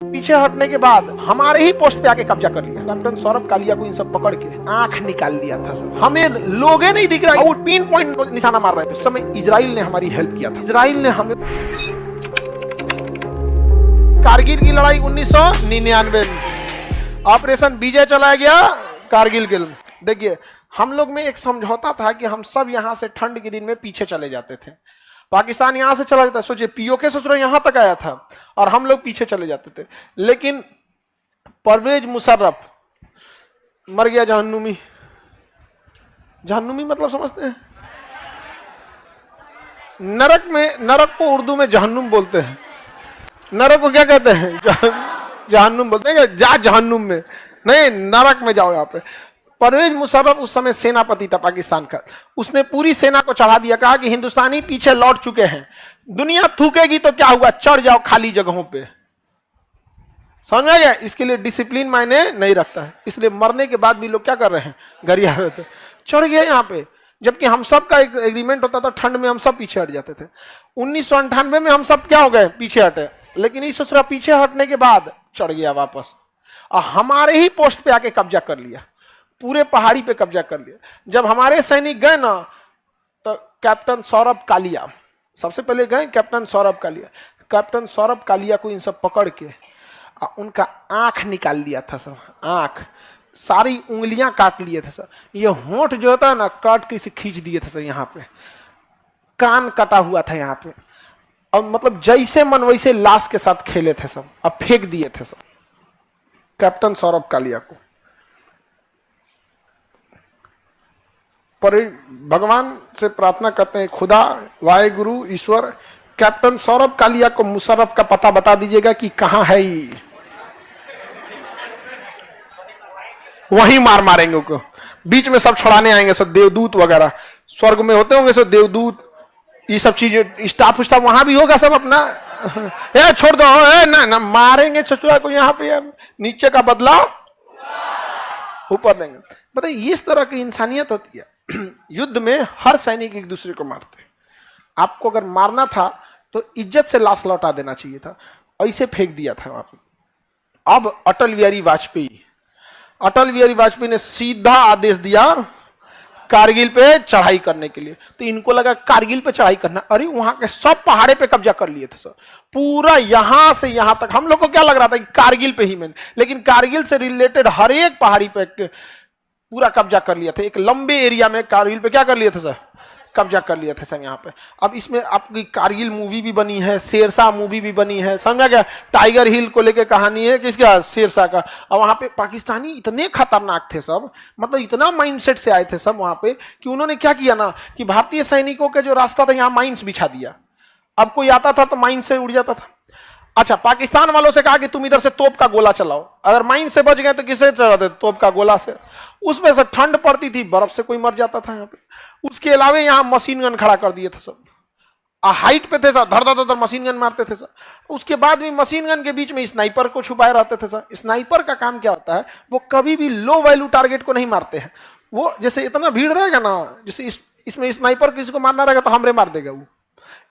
पीछे हटने के बाद हमारे ही पोस्ट पे आके कब्जा कर लिया। कैप्टन सौरभ कालिया को इन सब पकड़ के आंख निकाल दिया था सब। हमें लोगे नहीं दिख रहा, वो पिन पॉइंट निशाना मार रहे थे। उस समय इजराइल ने हमारी हेल्प किया था। इजराइल ने हमें कारगिल की लड़ाई 1999 में ऑपरेशन विजय चलाया गया कारगिल के। देखिए हम लोग में एक समझौता था कि हम सब यहां से ठंड के दिन में पीछे चले जाते थे। पाकिस्तान यहां से चला जाता, सोचिए पीओके से यहां तक आया था और हम लोग पीछे चले जाते थे। लेकिन परवेज मुशर्रफ मर गया जहन्नुमी। जहन्नुमी मतलब समझते हैं? नरक में, नरक को उर्दू में जहन्नुम बोलते हैं। नरक को क्या कहते हैं? जहन्नुम बोलते हैं। जा जहन्नुम में नहीं, नरक में जाओ। यहाँ पे परवेज मुशर्रफ उस समय सेनापति था पाकिस्तान का। उसने पूरी सेना को चढ़ा दिया, कहा कि हिंदुस्तानी पीछे लौट चुके हैं, दुनिया थूकेगी तो क्या हुआ, चढ़ जाओ खाली जगहों पे। समझ में आ गया? इसके लिए डिसिप्लिन मायने नहीं रखता है। इसलिए मरने के बाद भी लोग क्या कर रहे हैं, गरिया रहे थे, चढ़ गए यहाँ पे। जबकि हम सब का एक एग्रीमेंट होता था, ठंड में हम सब पीछे हट जाते थे। 1998 में हम सब क्या हो गए, पीछे हटे। लेकिन इस पीछे हटने के बाद चढ़ गया वापस और हमारे ही पोस्ट पे आके कब्जा कर लिया, पूरे पहाड़ी पे कब्जा कर लिया। जब हमारे सैनिक गए ना, तो कैप्टन सौरभ कालिया सबसे पहले गए। कैप्टन सौरभ कालिया, कैप्टन सौरभ कालिया को इन सब पकड़ के उनका आंख निकाल दिया था सब। आंख, सारी उंगलियां काट लिए थे सर। ये होंठ जो होता है ना, काट के इसे खींच दिए थे सर। यहाँ पे कान कटा हुआ था यहाँ पे, और मतलब जैसे मन वैसे लाश के साथ खेले थे सब, अब फेंक दिए थे सब कैप्टन सौरभ कालिया को। पर भगवान से प्रार्थना करते हैं, खुदा वाहेगुरु ईश्वर, कैप्टन सौरभ कालिया को मुशर्रफ का पता बता दीजिएगा कि कहां है ये, वहीं मारेंगे उनको। बीच में सब छुड़ाने आएंगे सब, देवदूत वगैरह स्वर्ग में होते होंगे सब देवदूत, ये सब चीजें, स्टाफ वहां भी होगा सब अपना। ए छोड़ दो, ना मारेंगे चचुआ को यहाँ पे, नीचे का बदला ऊपर देंगे। बताइए इस तरह की इंसानियत होती है। युद्ध में हर सैनिक एक दूसरे को मारते हैं। आपको अगर मारना था तो इज्जत से लाश लौटा देना चाहिए था, ऐसे फेंक दिया था वहां पे। अब अटल बिहारी वाजपेयी ने सीधा आदेश दिया कारगिल पे चढ़ाई करने के लिए। तो इनको लगा कारगिल पे चढ़ाई करना, अरे वहां के सब पहाड़े पे कब्जा कर लिए थे सर, पूरा यहां से यहां तक। हम लोग को क्या लग रहा था कि कारगिल पे ही मैंने, लेकिन कारगिल से रिलेटेड हर एक पहाड़ी पे पूरा कब्जा कर लिया था। एक लंबे एरिया में कारगिल पे क्या कर लिए थे सर, कब्जा कर लिया था सर यहाँ पे। अब इसमें आपकी कारगिल मूवी भी बनी है, शेरशाह मूवी भी बनी है, समझा क्या? टाइगर हिल को लेकर कहानी है किसका, शेरशाह का। और वहां पे पाकिस्तानी इतने खतरनाक थे सब, मतलब इतना माइंडसेट से आए थे सब वहां पे, कि उन्होंने क्या किया ना, कि भारतीय सैनिकों का जो रास्ता था यहाँ माइंस बिछा दिया। अब कोई आता था तो माइंस से उड़ जाता था। अच्छा, पाकिस्तान वालों से कहा कि तुम इधर से तोप का गोला चलाओ, अगर माइन से बच गए तो किससे चलाते? तोप का गोला से। उसमें से ठंड पड़ती थी, बर्फ से कोई मर जाता था यहाँ पे। उसके अलावा यहाँ मशीन गन खड़ा कर दिए थे सब, हाइट पे थे सर, धर धर धर मशीन गन मारते थे सर। उसके बाद भी मशीन गन के बीच में स्नाइपर को छुपाए रहते थे सर। स्नाइपर का काम क्या होता है, वो कभी भी लो वैल्यू टारगेट को नहीं मारते हैं। वो जैसे इतना भीड़ रहेगा ना, जैसे इसमें स्नाइपर किसी को मारना रहेगा तो हमरे मार देगा वो।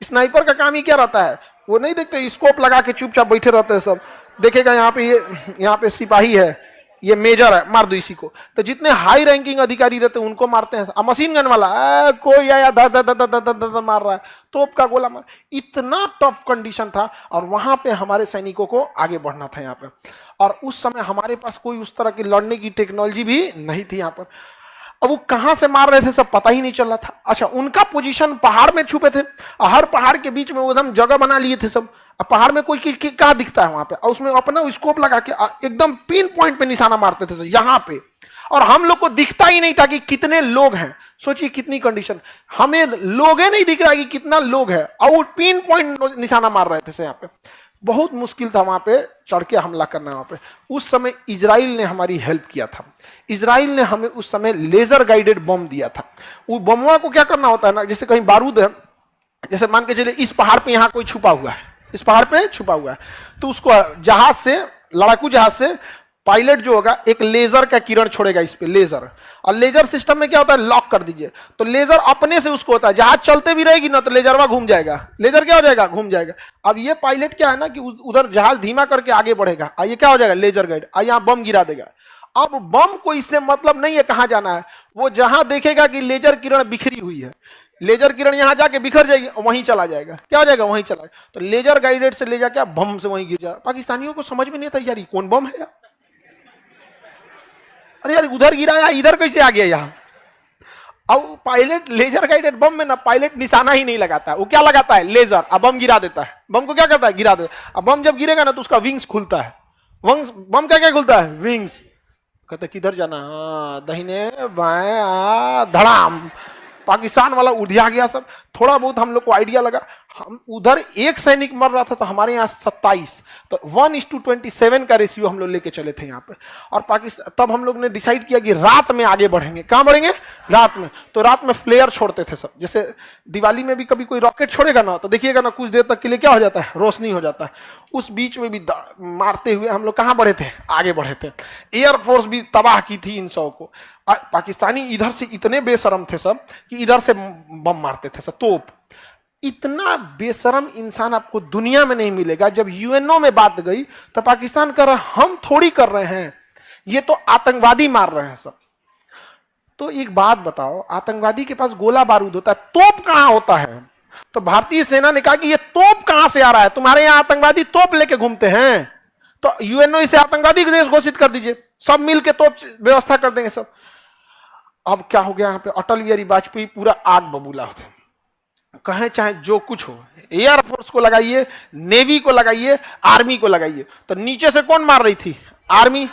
स्नाइपर का काम ही क्या रहता है, वो नहीं देखते, स्कोप लगा के चुपचाप बैठे रहते हैं सब। देखेगा यहाँ पे, ये यहाँ पे सिपाही है, ये मेजर है, मार दो इसी को। तो जितने हाई रैंकिंग अधिकारी रहते हैं उनको मारते हैं। मशीन गन वाला कोई आया धर धर धर धर धर मार रहा है, तोप का गोला मार। इतना टफ कंडीशन था और वहां पे हमारे सैनिकों को आगे बढ़ना था यहाँ पे। और उस समय हमारे पास कोई उस तरह की लड़ने की टेक्नोलॉजी भी नहीं थी यहाँ पर। अब वो कहां से मार रहे थे सब पता ही नहीं चल रहा था। अच्छा, उनका पोजीशन पहाड़ में छुपे थे, हर पहाड़ के बीच में एकदम जगह बना लिए थे सब। अब पहाड़ में कोई क्या दिखता है वहां पे, और उसमें अपना स्कोप लगा के एकदम पिन पॉइंट पे निशाना मारते थे यहाँ पे। और हम लोग को दिखता ही नहीं था कि कितने लोग हैं। सोचिए कितनी कंडीशन, हमें लोगे नहीं दिख रहा कि कितना लोग है, और पिन पॉइंट निशाना मार रहे थे यहाँ पे। बहुत मुश्किल था वहां पे चढ़ के हमला करना वहां पे। उस समय इजराइल ने हमारी हेल्प किया था। इजराइल ने हमें उस समय लेजर गाइडेड बम दिया था। वो बमवा को क्या करना होता है ना, जैसे कहीं बारूद है, जैसे मान के चलिए इस पहाड़ पे यहाँ कोई छुपा हुआ है, इस पहाड़ पे छुपा हुआ है, तो उसको जहाज से, लड़ाकू जहाज से पायलट जो होगा एक लेजर का किरण छोड़ेगा इस पे, लेजर। और लेजर सिस्टम में क्या होता है, लॉक कर दीजिए तो लेजर अपने से उसको होता है, जहाज चलते भी रहेगी ना तो लेजरवा घूम जाएगा, लेजर क्या हो जाएगा, घूम जाएगा। अब ये पायलट क्या है ना कि उधर जहाज धीमा करके आगे बढ़ेगा, ये क्या हो जाएगा, लेजर गाइड, यहाँ बम गिरा देगा। अब बम को इससे मतलब नहीं है कहां जाना है, वो जहां देखेगा कि लेजर किरण बिखरी हुई है, लेजर किरण यहां जाके बिखर जाएगी, वहीं चला जाएगा, क्या हो जाएगा, वहीं चला जाएगा। तो लेजर गाइडेड से ले जाके बम से वहीं गिर जाएगा। पाकिस्तानियों को समझ में नहीं आता यार ये कौन बम है यार, अरे यार उधर गिराया इधर कैसे आ गया यहाँ। अब पायलट लेजर गाइडेड बम में ना पायलट निशाना ही नहीं लगाता है, वो क्या लगाता है, लेजर, अब बम गिरा देता है। बम को क्या करता है, गिरा देता है। अब बम जब गिरेगा ना तो उसका विंग्स खुलता है, बम का क्या खुलता है, विंग्स। कहते किधर जाना, दाहिने बाएं, धड़ाम, पाकिस्तान वाला उधिया गया सब। थोड़ा बहुत हम लोग को आइडिया लगा, हम उधर एक सैनिक मर रहा था तो हमारे यहाँ 27, तो 1:27 का रेशियो हम लोग लेके चले थे यहाँ पे। और पाकिस्तान तब हम लोग ने डिसाइड किया कि रात में आगे बढ़ेंगे। कहाँ बढ़ेंगे, रात में। तो रात में फ्लेयर छोड़ते थे सब, जैसे दिवाली में भी कभी कोई रॉकेट छोड़ेगा ना तो देखिएगा ना कुछ देर तक के लिए क्या हो जाता है, रोशनी हो जाता है। उस बीच में भी मारते हुए हम लोग कहाँ बढ़े थे, आगे बढ़े थे। एयरफोर्स भी तबाह की थी इन सब को। पाकिस्तानी इधर से इतने बेशरम थे सब कि इधर से बम मारते थे सब, तोप। इतना बेशरम इंसान आपको दुनिया में नहीं मिलेगा। जब यूएनओ में बात गई तो पाकिस्तान कर रहा है हम थोड़ी कर रहे हैं, ये तो आतंकवादी मार रहे हैं सब। तो एक बात बताओ, आतंकवादी के पास गोला बारूद होता है, तोप कहां होता है? तो भारतीय सेना ने कहा कि ये तोप कहां से आ रहा है, तुम्हारे यहां आतंकवादी तोप लेके घूमते हैं, तो यूएनओ इसे आतंकवादी देश घोषित कर दीजिए, सब मिलके तोप व्यवस्था कर देंगे सब। अब क्या हो गया यहाँ पे, अटल बिहारी वाजपेयी पूरा आग बबूला होते, कहें चाहे जो कुछ हो, एयरफोर्स को लगाइए, नेवी को लगाइए, आर्मी को लगाइए। तो नीचे से कौन मार रही थी, आर्मी,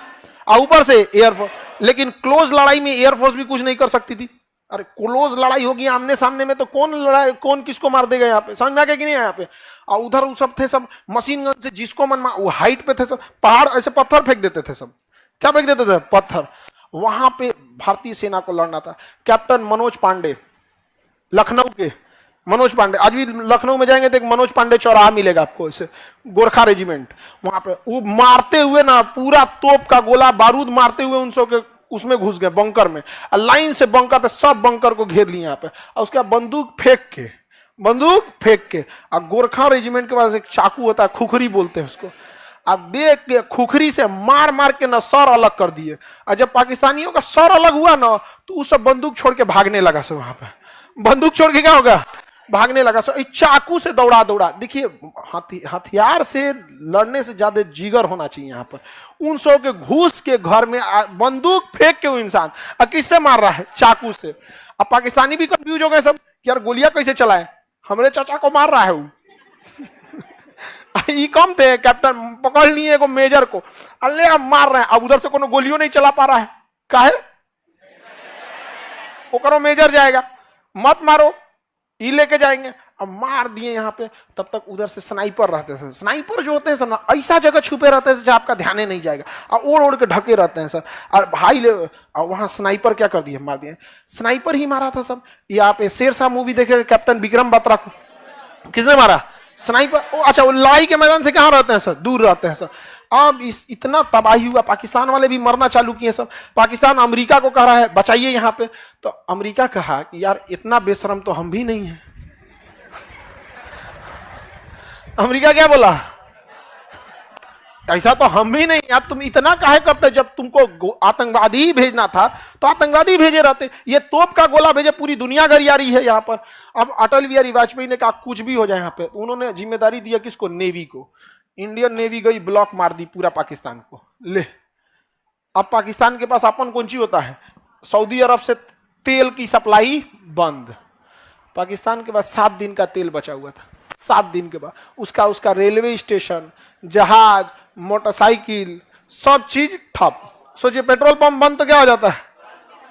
और ऊपर से एयरफोर्स। लेकिन क्लोज लड़ाई में एयरफोर्स भी कुछ नहीं कर सकती थी। अरे क्लोज लड़ाई होगी आमने सामने में तो कौन लड़ाई, कौन किसको मार देगा यहाँ पे, समझ में आ गया कि नहीं यहाँ पे। और उधर वो सब थे सब मशीन गन से जिसको मन वो हाइट पे थे सब, पहाड़ ऐसे पत्थर फेंक देते थे सब, क्या फेंक देते थे, पत्थर। वहां पे भारतीय सेना को लड़ना था। कैप्टन मनोज पांडे, लखनऊ के मनोज पांडे, आज भी लखनऊ में जाएंगे तो एक मनोज पांडे चौराहा मिलेगा आपको, ऐसे गोरखा रेजिमेंट, वहां पे वो मारते हुए ना पूरा तोप का गोला बारूद मारते हुए उन सब के उसमें घुस गए बंकर में। लाइन से बंकर थे, सब बंकर को घेर लिए यहाँ पे। और उसके बाद बंदूक फेंक के और गोरखा रेजिमेंट के पास एक चाकू होता है, खुखरी बोलते हैं उसको, अब देख के खुखरी से मार मार के ना सर अलग कर दिए। और जब पाकिस्तानियों का सर अलग हुआ ना तो उस सब बंदूक छोड़ के भागने लगा सब, वहां पे बंदूक छोड़ के क्या होगा, भागने लगा सब। चाकू से दौड़ा देखिए, हथियार से लड़ने से ज्यादा जिगर होना चाहिए यहाँ पर। उन सौ के घुस के घर में बंदूक फेंक के वो इंसान अब किससे मार रहा है, चाकू से। अब पाकिस्तानी भी कंफ्यूज हो गए सब, यार गोलियां कैसे चलाए, हमारे चाचा को मार रहा है वो। ये कम थे, कैप्टन पकड़ लिए को मेजर को, अल्ले अब मार रहे हैं। अब उधर से कोनो गोलियों नहीं चला पा रहा है, काहे वो करो मेजर जाएगा, मत मारो, ये लेके जाएंगे। अब मार दिए यहाँ पे। तब तक उधर से स्नाइपर रहते थे, स्नाइपर जो होते हैं सब ना ऐसा जगह छुपे रहते हैं जहाँ आपका ध्यान ही नहीं जाएगा, और ओढ़ के ढके रहते हैं सर। और भाई वहां स्नाइपर क्या कर दिए, मार दिए, स्नाइपर ही मारा था सब। यहाँ पे शेरशाह मूवी देखे, कैप्टन विक्रम बत्रा को किसने मारा, स्नाइपर। अच्छा, वो लड़ाई के मैदान से कहाँ रहते हैं सर, दूर रहते हैं सर। अब इतना तबाही हुआ, पाकिस्तान वाले भी मरना चालू किए सब। पाकिस्तान अमेरिका को कह रहा है बचाइए यहाँ पे, तो अमेरिका कहा कि यार इतना बेशरम तो हम भी नहीं है। अमेरिका क्या बोला, ऐसा तो हम भी नहीं यार, तुम इतना काहे करते, जब तुमको आतंकवादी ही भेजना था तो आतंकवादी भेजे रहते, ये तोप का गोला भेजे, पूरी दुनिया गरियारी है यहाँ पर। अब अटल बिहारी वाजपेयी ने कहा कुछ भी हो जाए यहाँ पे, उन्होंने जिम्मेदारी दिया किसको, नेवी को। इंडियन नेवी गई ब्लॉक मार दी पूरा पाकिस्तान को, ले। अब पाकिस्तान के पास अपन कौन सी होता है, सऊदी अरब से तेल की सप्लाई बंद। पाकिस्तान के पास 7 दिन का तेल बचा हुआ था, 7 दिन के बाद उसका रेलवे स्टेशन, जहाज, मोटरसाइकिल, सब चीज ठप। सोचिए पेट्रोल पंप बंद तो क्या हो जाता है,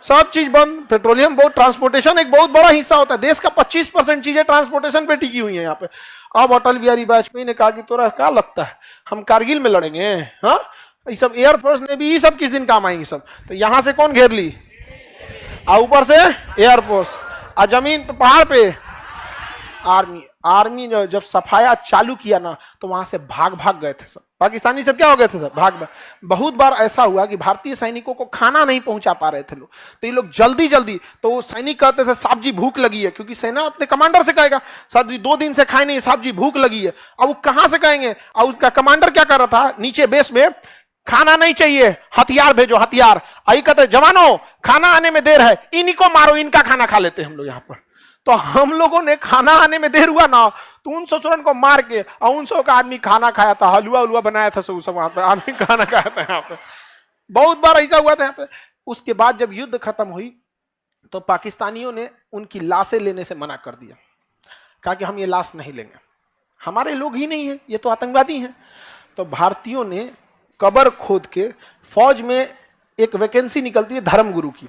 सब चीज बंद। पेट्रोलियम बहुत, ट्रांसपोर्टेशन एक बहुत बड़ा हिस्सा होता है देश का, 25% चीजें ट्रांसपोर्टेशन पे टिकी हुई है यहाँ पे। अब अटल बिहारी वाजपेयी ने कहा कि तोरा क्या लगता है हम कारगिल में लड़ेंगे, हाँ ये सब एयरफोर्स ने भी, ये सब किस दिन काम आएंगे सब। तो यहां से कौन घेर ली, और ऊपर से एयरफोर्स, और जमीन तो पहाड़ पे आर्मी। आर्मी ने जब सफाया चालू किया ना तो वहां से भाग भाग गए थे सब पाकिस्तानी। सब क्या हो गए थे सब भाग भाग। बहुत बार ऐसा हुआ कि भारतीय सैनिकों को खाना नहीं पहुंचा पा रहे थे लोग, तो ये लोग जल्दी जल्दी, तो वो सैनिक कहते थे साहब जी भूख लगी है, क्योंकि सेना अपने कमांडर से कहेगा सर जी 2 दिन से खाए नहीं, साहब जी भूख लगी है। अब वो कहां से कहेंगे? और उसका कमांडर क्या कर रहा था नीचे बेस में, खाना नहीं चाहिए, हथियार भेजो हथियार। आई कहते जवानों खाना आने में देर है, इन्हीं को मारो, इनका खाना खा लेते हैं हम लोग यहाँ पर। तो हम लोगों ने खाना आने में देर हुआ ना तो उन ससुरन को मार के और 900 का आदमी खाना खाया था, हलवा उलवा बनाया था सब वहां पे, आदमी खाना खाया था यहाँ पे। बहुत बार ऐसा हुआ था यहाँ पे। उसके बाद जब युद्ध खत्म हुई तो पाकिस्तानियों ने उनकी लाशें लेने से मना कर दिया, कहा कि हम ये लाश नहीं लेंगे, हमारे लोग ही नहीं है, ये तो आतंकवादी हैं। तो भारतीयों ने कब्र खोद के, फौज में एक वैकेंसी निकलती है धर्मगुरु की,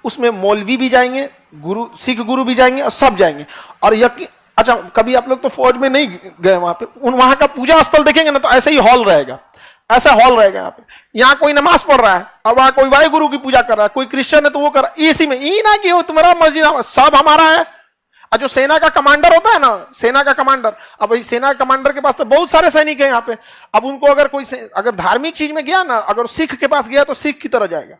उसमें मौलवी भी जाएंगे, गुरु सिख गुरु भी जाएंगे और सब जाएंगे। और यकीन, अच्छा कभी आप लोग तो फौज में नहीं गए वहां पे, वहां का पूजा स्थल देखेंगे ना तो ऐसे ही हॉल रहेगा, ऐसा हॉल रहेगा यहाँ पे। यहाँ कोई नमाज पढ़ रहा है और वहां कोई वाहे गुरु की पूजा कर रहा है, कोई क्रिश्चियन है तो वो कर रहा है, इसी में ई ना कि हो तुम्हारा मस्जिद सब हमारा है। और जो सेना का कमांडर होता है ना, सेना का कमांडर, अब सेना कमांडर के पास तो बहुत सारे सैनिक हैं यहाँ पे। अब उनको अगर कोई अगर धार्मिक चीज में गया ना, अगर सिख के पास गया तो सिख की तरह जाएगा,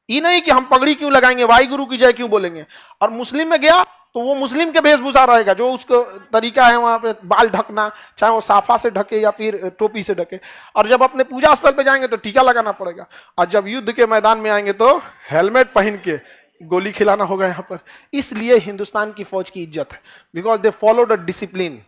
ये नहीं कि हम पगड़ी क्यों लगाएंगे, वाई गुरु की जय क्यों बोलेंगे। और मुस्लिम में गया तो वो मुस्लिम के वेशभूषा रहेगा, जो उसका तरीका है वहां पे बाल ढकना, चाहे वो साफा से ढके या फिर टोपी से ढके। और जब अपने पूजा स्थल पे जाएंगे तो टीका लगाना पड़ेगा, और जब युद्ध के मैदान में आएंगे तो हेलमेट पहन के गोली खिलाना होगा यहाँ पर। इसलिए हिंदुस्तान की फौज की इज्जत है, because they followed a discipline.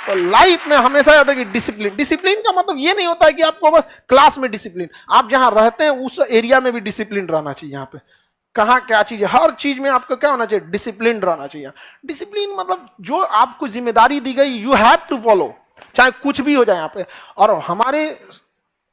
तो लाइफ में हमेशा याद है कि डिसिप्लिन, डिसिप्लिन का मतलब ये नहीं होता है कि आपको बस क्लास में डिसिप्लिन, आप जहां रहते हैं उस एरिया में भी डिसिप्लिन रहना चाहिए। यहाँ पे कहाँ क्या चीज है, हर चीज में आपको क्या होना चाहिए, डिसिप्लिन रहना चाहिए। डिसिप्लिन मतलब जो आपको जिम्मेदारी दी गई यू हैव टू फॉलो, चाहे कुछ भी हो जाए यहाँ पे। और हमारे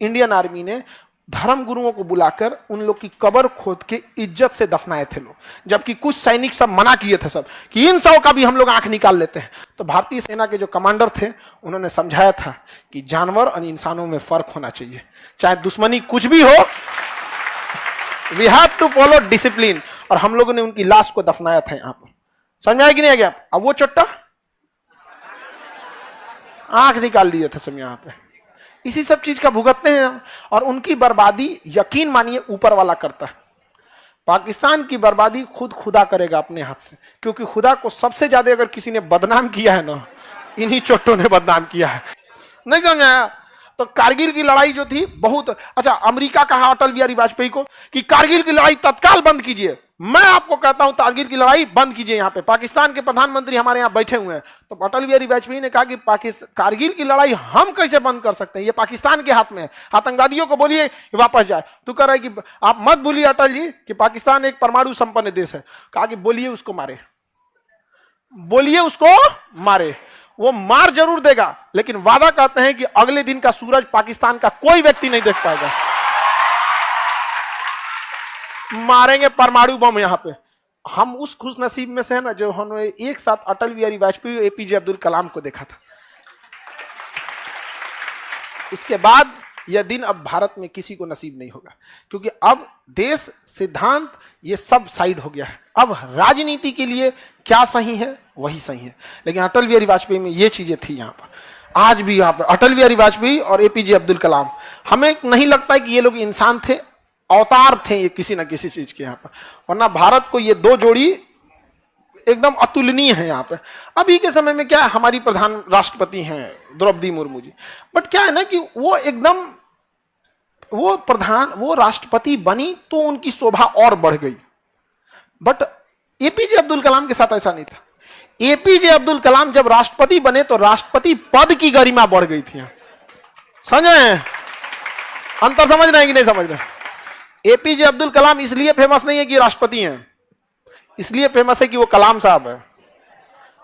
इंडियन आर्मी ने धर्म गुरुओं को बुलाकर उन लोग की कब्र खोद के इज्जत से दफनाए थे लोग, जबकि कुछ सैनिक सब मना किए थे सब कि इन सब का भी हम लोग आंख निकाल लेते हैं। तो भारतीय सेना के जो कमांडर थे उन्होंने समझाया था कि जानवर और इंसानों में फर्क होना चाहिए, चाहे दुश्मनी कुछ भी हो, we have to follow discipline. और हम लोगों ने उनकी लाश को दफनाया था यहाँ पर। समझ में आया कि नहीं आ गया? अब वो चट्टा आंख निकाल लिए थे सब यहाँ पे, इसी सब चीज का भुगतते हैं। और उनकी बर्बादी यकीन मानिए ऊपर वाला करता है। पाकिस्तान की बर्बादी खुद खुदा करेगा अपने हाथ से, क्योंकि खुदा को सबसे ज्यादा अगर किसी ने बदनाम किया है ना, इन्हीं चोटों ने बदनाम किया है। नहीं समझ आया? तो कारगिल की लड़ाई जो थी बहुत अच्छा, अमेरिका कहा अटल बिहारी वाजपेयी को कि कारगिल की लड़ाई तत्काल बंद कीजिए। मैं आपको कहता हूं कारगिल की लड़ाई बंद कीजिए। यहाँ पे पाकिस्तान के प्रधानमंत्री हमारे यहाँ बैठे हुए हैं, तो अटल बिहारी वाजपेयी ने कहा कि कारगिल की लड़ाई हम कैसे बंद कर सकते हैं, ये पाकिस्तान के हाथ में है, आतंकवादियों को बोलिए वापस जाए। तो कह रहा है कि आप मत भूलिए अटल जी कि पाकिस्तान एक परमाणु संपन्न देश है। कहा कि बोलिए उसको मारे, बोलिए उसको मारे, वो मार जरूर देगा, लेकिन वादा करते हैं कि अगले दिन का सूरज पाकिस्तान का कोई व्यक्ति नहीं देख पाएगा। मारेंगे परमाणु बम यहाँ पे। हम उस खुश नसीब में से है ना जो हमने एक साथ अटल बिहारी वाजपेयी और एपीजे अब्दुल कलाम को देखा था। उसके बाद यह दिन अब भारत में किसी को नसीब नहीं होगा, क्योंकि अब देश, सिद्धांत, ये सब साइड हो गया है। अब राजनीति के लिए क्या सही है वही सही है, लेकिन अटल बिहारी वाजपेयी में ये चीजें थी। यहाँ पर आज भी यहाँ पर अटल बिहारी वाजपेयी और एपीजे अब्दुल कलाम, हमें नहीं लगता है कि ये लोग इंसान थे, अवतार थे ये किसी ना किसी चीज के यहाँ पर, वरना भारत को ये दो जोड़ी एकदम अतुलनीय है यहाँ पे। अभी के समय में क्या है, हमारी प्रधान राष्ट्रपति हैं द्रौपदी मुर्मू जी, बट क्या है ना कि वो एकदम वो राष्ट्रपति बनी तो उनकी शोभा और बढ़ गई, बट एपीजे अब्दुल कलाम के साथ ऐसा नहीं था। एपीजे अब्दुल कलाम जब राष्ट्रपति बने तो राष्ट्रपति पद की गरिमा बढ़ गई थी। समझ रहे हैं अंतर, समझ रहे हैं कि नहीं समझ रहे? एपीजे अब्दुल कलाम इसलिए फेमस नहीं है कि राष्ट्रपति हैं, इसलिए फेमस है कि वो कलाम साहब है।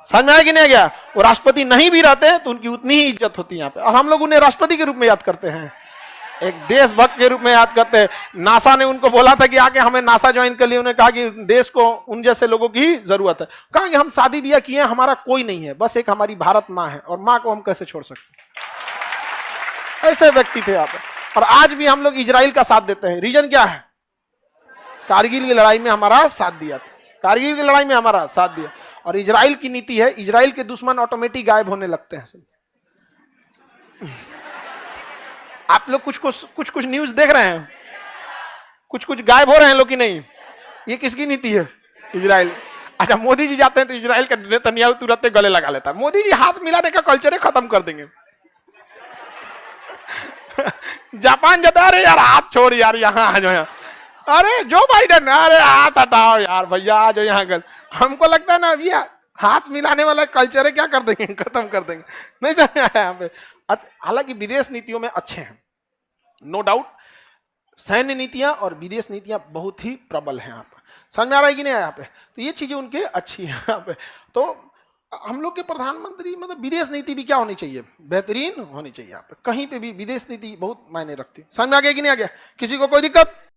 समझ में आया कि नहीं गया? वो राष्ट्रपति नहीं भी रहते हैं तो उनकी उतनी ही इज्जत होती है यहाँ पे, और हम लोग उन्हें राष्ट्रपति के रूप में याद करते हैं, एक देशभक्त के रूप में याद करते हैं। नासा ने उनको बोला था कि आके हमें नासा ज्वाइन कर लिए, उन्होंने कहा कि देश को उन जैसे लोगों की जरूरत है। कहा कि हम शादी ब्याह किए, हमारा कोई नहीं है, बस एक हमारी भारत माँ है, और माँ को हम कैसे छोड़ सकते। ऐसे व्यक्ति थे यहाँ पे। और आज भी हम लोग इजराइल का साथ देते हैं। रीजन क्या है? कारगिल की लड़ाई में हमारा साथ दिया था, कारगिल की लड़ाई में हमारा साथ दिया। और इजराइल की नीति है, इजराइल के दुश्मन ऑटोमेटिक गायब होने लगते हैं सब। आप लोग कुछ न्यूज देख रहे हैं, कुछ गायब हो रहे हैं लोग कि नहीं? ये किसकी नीति है? इजराइल। अच्छा, मोदी जी जाते हैं तो इजराइल का नेतन्याहू तुरंत गले लगा लेता है। मोदी जी हाथ मिलाने का कल्चर खत्म कर देंगे। जापान जाता, अरे यार हाथ छोड़ यार, यहाँ आ जाओ यहाँ। अरे जो बाइडेन, अरे हाथ हटाओ यार भैया, आ जाओ यहाँ। हमको लगता है ना अभी हाथ मिलाने वाला कल्चर है, क्या कर देंगे, खत्म कर देंगे। नहीं समझ आया यहाँ पे। हालांकि विदेश नीतियों में अच्छे हैं, नो डाउट। सैन्य नीतियां और विदेश नीतियां बहुत ही प्रबल हैं यहाँ पर। समझ में आ रहा है कि नहीं यहाँ पे? तो ये चीजें उनके अच्छी हैं यहाँ पे। तो हम लोग के प्रधानमंत्री मतलब विदेश नीति भी क्या होनी चाहिए? बेहतरीन होनी चाहिए यहाँ पे। कहीं पे भी विदेश नीति बहुत मायने रखती है। समझ में आ गया कि नहीं आ गया? किसी को कोई दिक्कत?